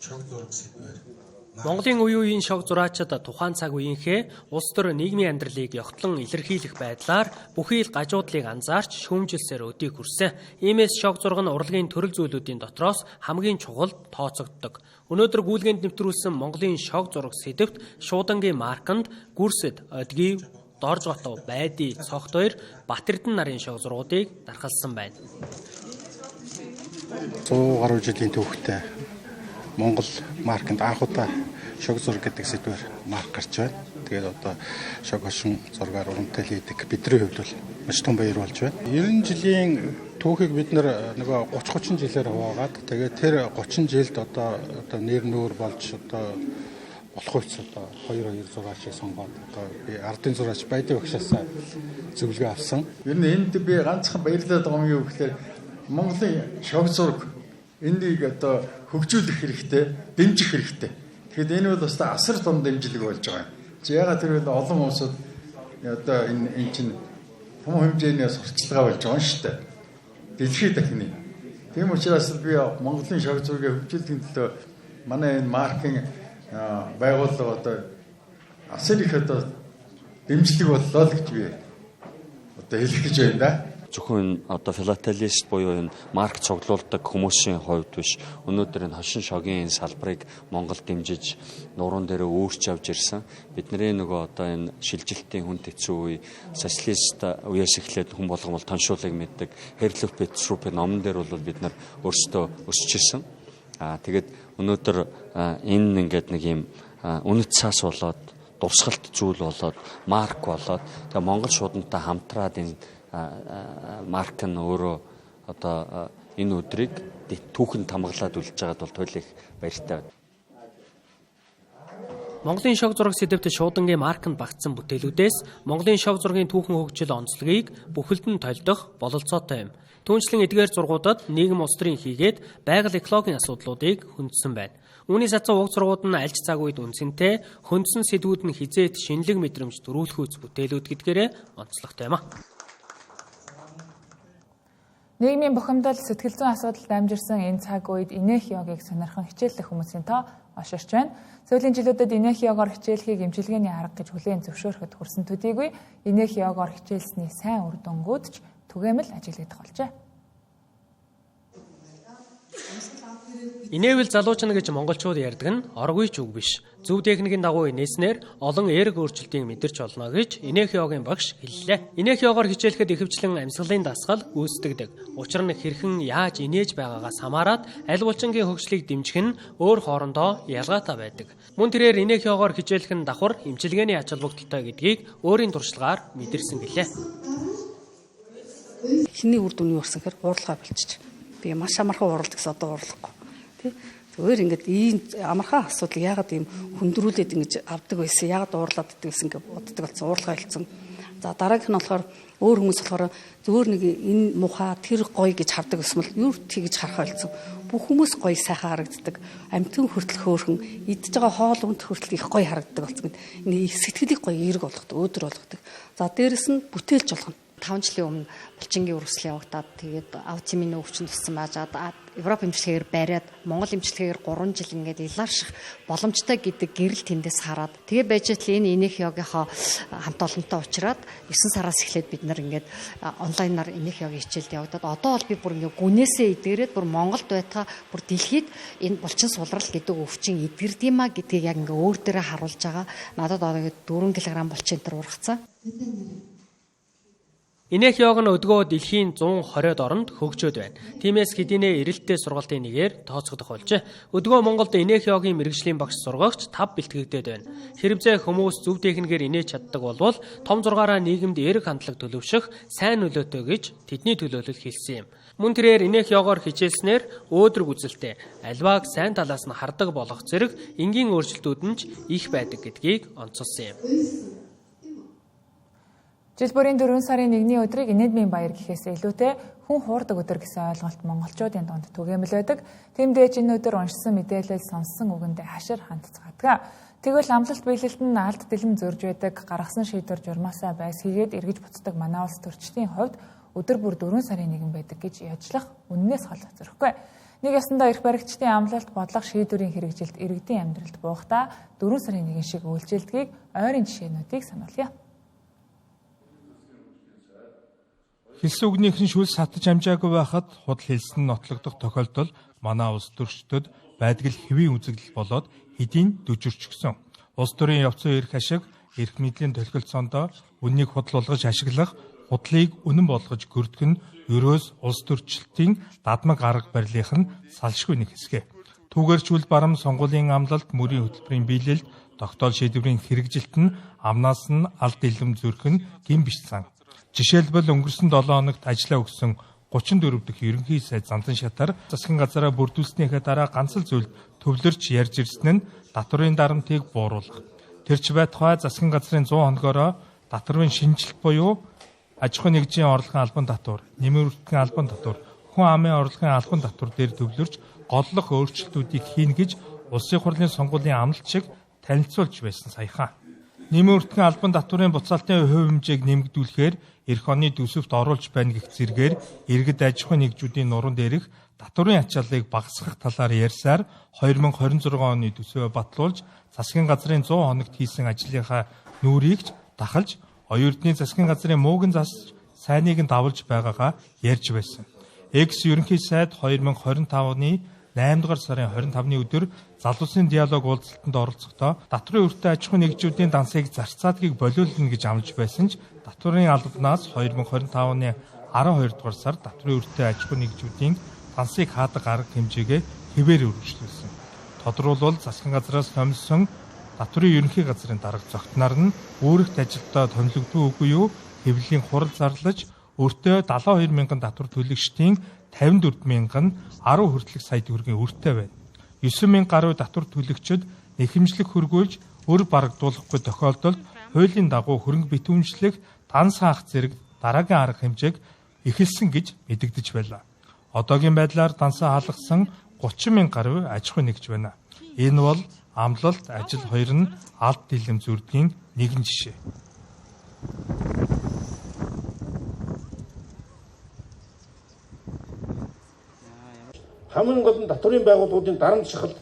Speaker 5: Шог зураг сэдвээр
Speaker 23: Монголын үе үеийн шог зураачид тухайн цаг үеийнхээ улс төр нийгмийн амьдралыг ягтлан илэрхийлэх байдлаар бүхий л гажуудлыг анзаарч шүүмжилсээр өдийг хүрсэн. Иймээс шог зураг нь урлагийн төрөл зүйлүүдийн дотроос хамгийн чухал тооцогддог. Өнөөдөр гүйлгээнд нэвтрүүлсэн Монголын шог зураг сэдвт шуудангийн марканд Гүрсэд, Одгив, Доржготов, Байди, Цогт хоёр Бат Эрдэнэ нарын шог зургуудыг дархалсан байна.
Speaker 5: 100 гаруй жилийн түүхтэй Монгол марканд анхудаа шог зураг гэдэг сэдвээр марк гарч байна. Тэгээд одоо шог хошин зургаар урамтай хийдэг бидний хувьд бол маш том баяр болж байна. 90 жилийн түүхийг бид нөгөө 30 жилээр хуваагаад тэгээд тэр 30 жилд одоо нэр нүүр болж одоо болох үс одоо 2 зураачийг сонгоод одоо би ардын зураач Байди багшаас зөвлөгөө авсан.
Speaker 24: Ер нь энд би ганцхан баярлаад байгаа юм юу гэхээр Монголын шог зураг энийг одоо хөгжүүлэх хэрэгтэй, дэмжих хэрэгтэй. Тэгэхээр энэ бол бас асар том дэмжлэг болж байгаа юм. Яагаад тэр олон улсууд одоо энэ чинь том хэмжээний сурталчилгаа болж байгаа юм шүү дээ. Дэлхийд дахины. Тийм учраас би Монголын шог зургийг хөгжүүлэхийн төлөө манай энэ маркийн байгууллага одоо асар их одоо дэмжлэг боллоо л гэж би одоо хэлэх гэж байна да.
Speaker 6: зөвхөн одоо филателист буюу энэ марк цуглуулдаг хүмүүсийн хувьд биш. Өнөөдөр энэ хошин шогийн салбарыг Монгол дэмжиж нуруунд дээр өөрч авч ирсэн. Бидний нөгөө одоо энэ шилжилтийн хүн хэцүү үе социалист үеэс эхлээд хүн болгон бол тоншуулыг мэддэг. Херлөв Петрушупын номон дээр бол бид нар өөрсдөө өсөж ирсэн. Тэгээд өнөөдөр энэ ингээд нэг юм үнэт цаас болоод дурсгалт зүйл болоод марк болоод тэгээ Монгол шуудантай хамтраад энэ марк нь өөрөө одоо энэ өдрийг түүхэнд хамгаалаад үлдэж байгаад бол туйлын баяртай байна.
Speaker 23: Монголын шог зураг сэдвт шуудангийн маркнд багтсан бүтээлүүдээс Монголын шог зургийн түүхэн хөгжил онцлогийг бүхэлд нь толдох бололцоотой юм. Түүнчлэн эдгээр зургуудад нийгэм улс төрийн хийгээд байгаль экологийн асуудлуудыг хөндсөн байна. Үүний сацсан уг зургууд нь альж цаг үед үнцэнтэй, хөндсөн сэдвүүд нь хизээд шинэлэг мэдрэмж төрүүлэхүйц бүтээлүүд гэдгээрээ онцлогтой юм а.
Speaker 1: Нийгмийн бухимдал сэтгэл зүйн асуудалд дамжирсан энэ цаг үед инех йогийг сонирхон хичээллэх хүмүүсийн тоо олширч байна. Сүүлийн жилүүдэд инех йогоор хичээлхийг эмчилгээний арга гэж хүлээн зөвшөөрөхөд хүрсэн төдийгүй инех йогоор хичээлсний сайн үр дүнгууд ч түгээмэл ажиглагдах болжээ.
Speaker 23: Инээвэл залуучна гэж монголчууд ярьдаг нь оргүй ч үг биш. Зөв техникийн дагуу инээснээр олон эерэг өөрчлөлтийг мэдэрч олно гэж инех йогийн багш хэллээ. Инех йогоор хичээлэхэд ихэвчлэн амьсгалын дасгал гүйцэтгэдэг. Учир нь хэрхэн яаж инээж байгаагаас хамаарат аль булчингийн хөгжлийг дэмжих нь өөр хоорондоо ялгаатай байдаг. Мөн тэрээр инех йогоор хичээлэх нь давхар эмчилгээний ач холбогдолтой гэдгийг өөрийн туршлагаар мэдэрсэн гэлээ.
Speaker 7: Эхний үр дүнний өрсөнхөр уурлага болчих. Би маш амархан уурлаг гэсэн одоо уурлахгүй. Зүгээр ингээд ийм амархан асуудал яагаад ийм хүндрүүлээд ингэж авдаг байсан, яагаад уурлаад иддэг байсан гэж боддог болсон, уурлага хэлсэн. За дараагийнх нь болохоор өөр хүмүүс болохоор зүгээр нэг энэ муха тэр гоё гэж хардаг эсвэл юу тэгж харахаа хэлсэн. Бүх хүмүүс гоё сайхан харагддаг. Амьтан хүртэл хөөрхөн идж байгаа хоол унд хүртэл их гоё харагддаг болсон гэд. Энэ сэтгэлийг гоё эерэг болгодог, өөдөр болгодог. За дээрэс нь бүтээлж болгоно.
Speaker 8: 5 жилийн өмнө булчингийн үргэлжлэл явагдаад тэгээд аутизмын өвчин туссан байжгаад Европ эмчилгээгээр бариад Монгол эмчилгээгээр 3 жил ингээд илаарших боломжтой гэдэг гэрэл тэндээс хараад тэгээ байж тал энэ инех йогийнхоо хамт олонтой уулзраад 9 сараас эхлээд бид нар ингээд онлайнаар инех йогийн хичээлд явагдаад одоо бол би бүр ингээд гүнээсээ эдгээрээд бүр Монголд байтаа бүр дэлхийд энэ булчин сулрал гэдэг өвчин эдгэрдиймаа гэдгийг яг ингээд өөр дээрээ харуулж байгаа. Надад одоо 4 кг булчин энэ ургацсан.
Speaker 23: Инех йог нь өдгөө дэлхийн 120-од оронд хөгжөөд байна. Тиймээс хэдийнэ эрэлттэй сургалтын нэгээр тооцогдох болжээ. Өдгөө Монголд инех йогийн мэргэжлийн багш сургагч 5 бэлтгэгдээд байна. Хэрвээ хүмүүс зөв техникээр инээж чаддаг болвол том зургаараа нийгэмд эерэг хандлага төлөвшөх сайн нөлөөтэй гэж тэдний төлөөлөл хэлсэн юм. Мөн тэрээр инех йогоор хичээлснээр өөдрөг үзэлтэй альвааг сайн талаас нь хардаг болох зэрэг энгийн өөрчлөлтүүд нь ч их байдаг гэдгийг онцолсон юм.
Speaker 1: Жил бүрийн 4 сарын 1-ний өдрийг инэдмийн баяр гэхээс илүүтэй хүн хуурдаг өдөр гэсэн ойлголт монголчуудын дунд түгээмэл байдаг. Тиймдээ энэ өдөр уншсан мэдээлэл сонссон үгэндээ хашир хандцгаадаг. Тэгвэл амлалт биелэлд нь алд дэлм зөрж байдаг, гаргасан шийдвэр журмаасаа байс хийгээд эргэж буцдаг манай улс төрчдийн хувьд өдөр бүр 4 сарын 1 байдаг гэж яжлах үннээс хол зөрөхгүй. Нэг ясандаа эрх баригчдын амлалт бодлого шийдвэрийн хэрэгжилт иргэдийн амьдралд буухдаа 4 сарын 1 шиг үйлчилдгийг ойрын жишээнүүдийг сануулъя.
Speaker 9: Хэлсэн үгнийхэн шүлс хатаж амжаагүй байхад худал хэлсэн нотлогдох тохиолдол манай улс төрчдөд байдаг л хэвийн үзэгдэл болоод хэдийн дөжөрчгсөн. Улс төрийн явцсан эрх ашиг, эрх мэдлийн толгойцоондоо үннийг худал болгож ашиглах, худлыг үнэн болгож гөрдөх нь ерөөс улс төрчлөлтийн дадмаг арга барилынх нь салшгүй нэг хэсэг. Түүгээрчүүл барам сонгуулийн амлалт, мөрийн хөтөлбөрийн биелэлд тогтоол шийдвэрийн хэрэгжилт нь амнаас нь алд дэлгэм зүрх нь гин биш сан. Жишээлбэл өнгөрсөн 7 хоногт ажиллаа өгсөн 34 дахь ерөнхий сайд Зандан шатаар засгийн газараа бүрдүүлснийхээ дараа ганц л зүйлд төвлөрч ярьж ирсэн нь татварын дарамтыг бууруулах. Тэрч байтугай засгийн газрын 100 хоногоороо татварын шинжилт буюу аж ахуйн нэгжийн орлогын албан татвар, нэмийн үртгэн албан татвар, хүн амын орлогын албан татвар дээр төвлөрч голлох өөрчлөлтүүдийг хийнэ гэж улсын хурлын сонгуулийн амлалт шиг танилцуулж байсан саяхан. Нэмийн үртгэн албан татварын буцаалтын хувь хэмжээг нэмэгдүүлэхээр эх оны төсөвт оруулж байна гэх зэргээр иргэд аж ахуйн нэгжүүдийн нуруунд дээрх татварын ачааллыг багасгах талаар ярьсаар 2026 оны төсвөө батлуулж засгийн газрын 100 хоногт хийсэн ажлынхаа нүрийг ч дахалж оюутны засгийн газрын мууган засаж сайныг нь давалж байгаагаа ярьж байсан. Экс ерөнхий сайд 2025 оны 8 дугаар сарын 25-ны өдөр залуусын диалог уулзалтанд оролцохдоо татврын өртөө аж ахуйн нэгжүүдийн дансыг зарцаадгийг болиулна гэж амлаж байсан ч татврын албанаас 2025 оны 12 дугаар сард татврын өртөө аж ахуйн нэгжүүдийн дансыг хаадаг арга хэмжээгээ хэвээр үргэлжлүүлсэн. Тодорхойлбол засгийн газраас томилсон татврын ерөнхий газрын дарга зогтноор нь үүрэгт ажилдаа томилогдгүй юу хэвлэлийн хурал зарлаж өртөө 72 мянган татвар төлөгчдийн 54 мянган 10 хүртэлх сая төгрөгийн өртөө байна. 9 мянга гаруй татвар төлөгчид нэхэмжлэг хөргүүлж өр барагдуулахгүй тохиолдолд хуулийн дагуу хөрөнгө битүүмжлэх данс хаах зэрэг дараагийн арга хэмжээг эхэлсэн гэж мэдэгдэж байлаа. Одоогийн байдлаар дансаа халгасан 30 мянга гаруй аж ахуй нэгж байна. Энэ бол амлалт, ажил хоёр нь алд дэлгэм зүрдгийн нэгэн жишээ.
Speaker 10: Хамгийн гол нь татврын байгууллагуудын дарамт шахалт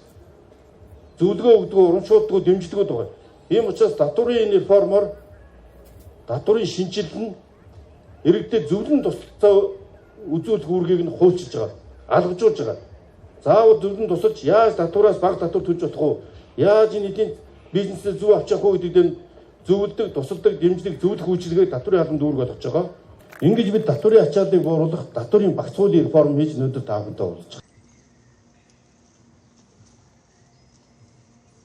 Speaker 10: зөвлөгөө өгдөг, урамшуулдаг, дэмждэг байгаа. Ийм учраас татврын реформоор татврын шинжилэл нь иргэдэд зөвлөн туслалцаа үзүүлэх үүргийг нь хуульчилж байгаа, алгажуулж байгаа. Заавал зөвлөн тусалж яаж татвараас бага татвар төлж болох вэ? Яаж эдийн бизнесээ зөв авч явах вэ гэдэг дээр зөвлөдөг, тусалдаг, дэмждэг, зөвлөх үйлчилгээ татврын албанд үүргээд очиж байгаа. Ингэж бид татврын ачааллыг бууруулах, татврын багц хуулийн реформ хийж өнөөдөр таавантай уулзж байгаа.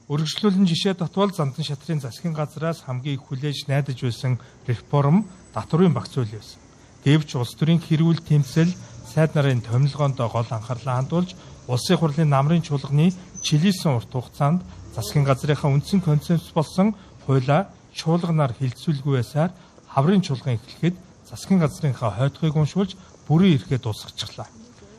Speaker 9: Үргэлжлүүлэн жишээ татвал Зандан шатрын засгийн газраас хамгийн их хүлээж найдаж байсан реформ татврын багц хууль байсан. Гэвч улс төрийн хэрүүл тэмцэл сайд нарын томилгоонд гол анхаарлаа хандуулж улсын хурлын намрын чуулганы чилийсэн урт хугацаанд засгийн газрынхаа үндсэн концепц болсон хуулиа чуулганаар хилцүүлгүй байсаар хаврын чуулган эхлэхэд засгийн газрынхаа хойтгыг уншуулж бүрэн эрхээ дуусгачихлаа.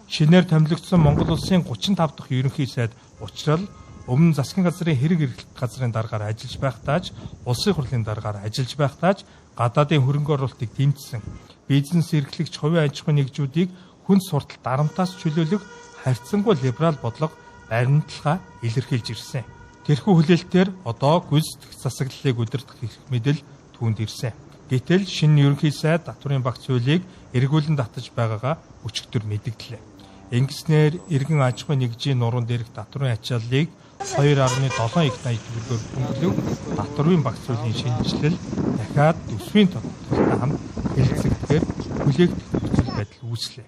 Speaker 9: Шинээр томилогдсон Монгол улсын 35 дахь ерөнхий сайд Учрал өмнө засгийн газрын хэрэг эрхлэх газрын даргаар ажиллаж байхдаач улсын хурлын даргаар ажиллаж байхдаач гадаадын хөрөнгө оруулалтыг дэмжсэн. Бизнес эрхлэгч хувийн аж ахуйн нэгжүүдийг хүнд суртал дарамтаас чөлөөлөх харьцангуй либерал бодлого баримтлага илэрхийлж ирсэн. Тэрхүү хүлээлтээр одоо гүйцэтгэх засаглалыг удирдах эрх мэдэл түүнд ирсэн. Гэтэл шинэ ерөнхий сайд татврын багц хуулийг эргүүлэн татаж байгаагаа өчигдөр мэдэгдлээ. Ингэснээр иргэн аж ахуйн нэгжийн нуруунд дээрх татврын ачааллыг 2.7 их 80 төгрөгөөр хөнгөлөв татврын багц хуулийн шинжилэл дахиад төсвийн тодорхойлолттой хамт хэлэлцэгдэхээр хүлээгдэх нөхцөл байдал үүслээ.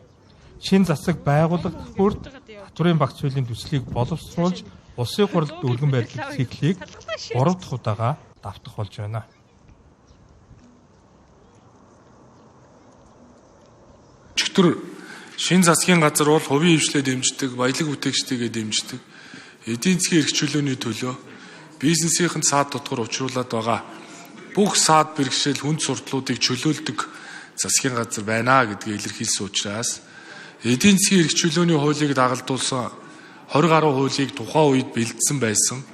Speaker 9: Шинэ засаг байгуулагдах бүрд татврын багц хуулийн төслийг боловсруулж улсын хурлд өргөн барилгах циклийг 3 дахь удаага давтах болж байна.
Speaker 2: Өчигдөр шинэ засгийн газар бол хувийн хвшлээ дэмждэг, баялаг бүтээгчдийгээ дэмждэг, эдийн засгийн эрх чөлөөний төлөө бизнесийнхэн саад дотгор учруулад байгаа бүх саад бэрхшээл хүнд сурдлуудыг чөлөөлдөг засгийн газар байна гэдгийг илэрхийлсэн учраас эдийн засгийн эрх чөлөөний хуулийг дагалдуулсан 20 гаруй хуулийг тухайн үед бэлдсэн байсан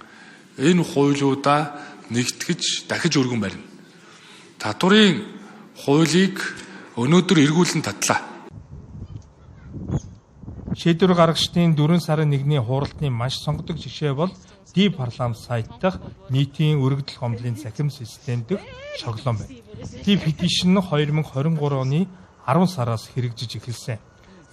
Speaker 2: энэ хуулиудаа нэгтгэж дахиж өргөн барина. Татврын хуулийг өнөөдөр эргүүлэн татлаа.
Speaker 9: Шийдвэр гаргагчдын 4 сарын 1-ний хуралтын маш сонгодог жишээ бол D-Parliament сайт дахь нийтийн өргөдөл гомдлын цахим систем дэх шоглоом байна. D-Petition 2023 оны 10 сараас хэрэгжиж эхэлсэн.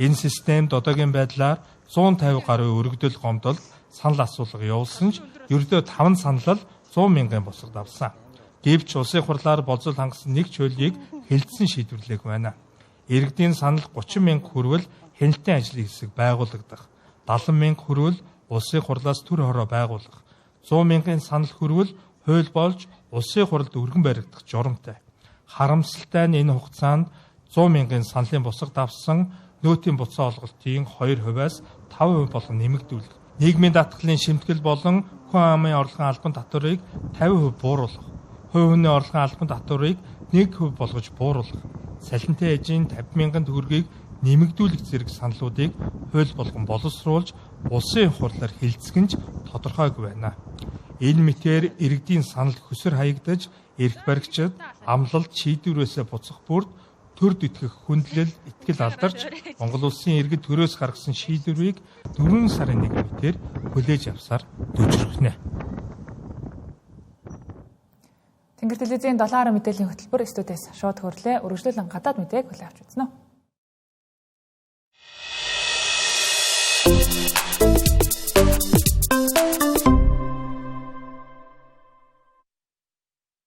Speaker 9: Энэ системд одоогийн байдлаар 150 гаруй өргөдөл гомдолд санал асуулга явуулсан ч ердөө 5 санал 100 мянган босгод авсан. Гэвч улсын хурлаар болзол хангасан нэг чөлийг хэлэлцэн шийдвэрлэх байна. Иргэдийн санал 30 мянга хүрвэл хяналтын ажлын хэсэг байгуулагдах, 70 мянга хүрвэл улсын хурлаас төр хороо байгуулах, 100 мянган санал хүрвэл хууль болж улсын хурлд өргөн баригдах журамтай. Харамсалтай нь энэ хугацаанд 100 мянган саналын босгод авсан нөөтийн буцаа олголтын 2%-аас 5% болгон нэмэгдүүлэх, нийгмийн даатгалын шимтгэл болон хүн амын орлогын албан татварыг 50% бууруулах, хувь хүний орлогын албан татварыг 1% болгож бууруулах, салентэй эжийн 50 мянган төгрөгийг нэмэгдүүлэх зэрэг саналуудыг хууль болгон боловсруулж улсын хурлаар хэлэлцгэнж тодорхойгүй байна. Энэ мэтээр иргэдийн санал хөсөр хаягдаж, эрх баригчид амлалт шийдвэрээсээ буцах бүрд төр дэтгэх хүндлэл итгэл алдарч Монгол улсын иргэд төрөөс гаргасан шийдвэрийг 4 сарын 1 мэтээр хүлээж авсаар дөжрөхнэ.
Speaker 1: Монгол телевизийн 7 хороо мэдээллийн хөтөлбөр студиэс шууд хөрлөө. Үргэлжлүүлэн гадаад мэдээг хүлээн авч үзнэ.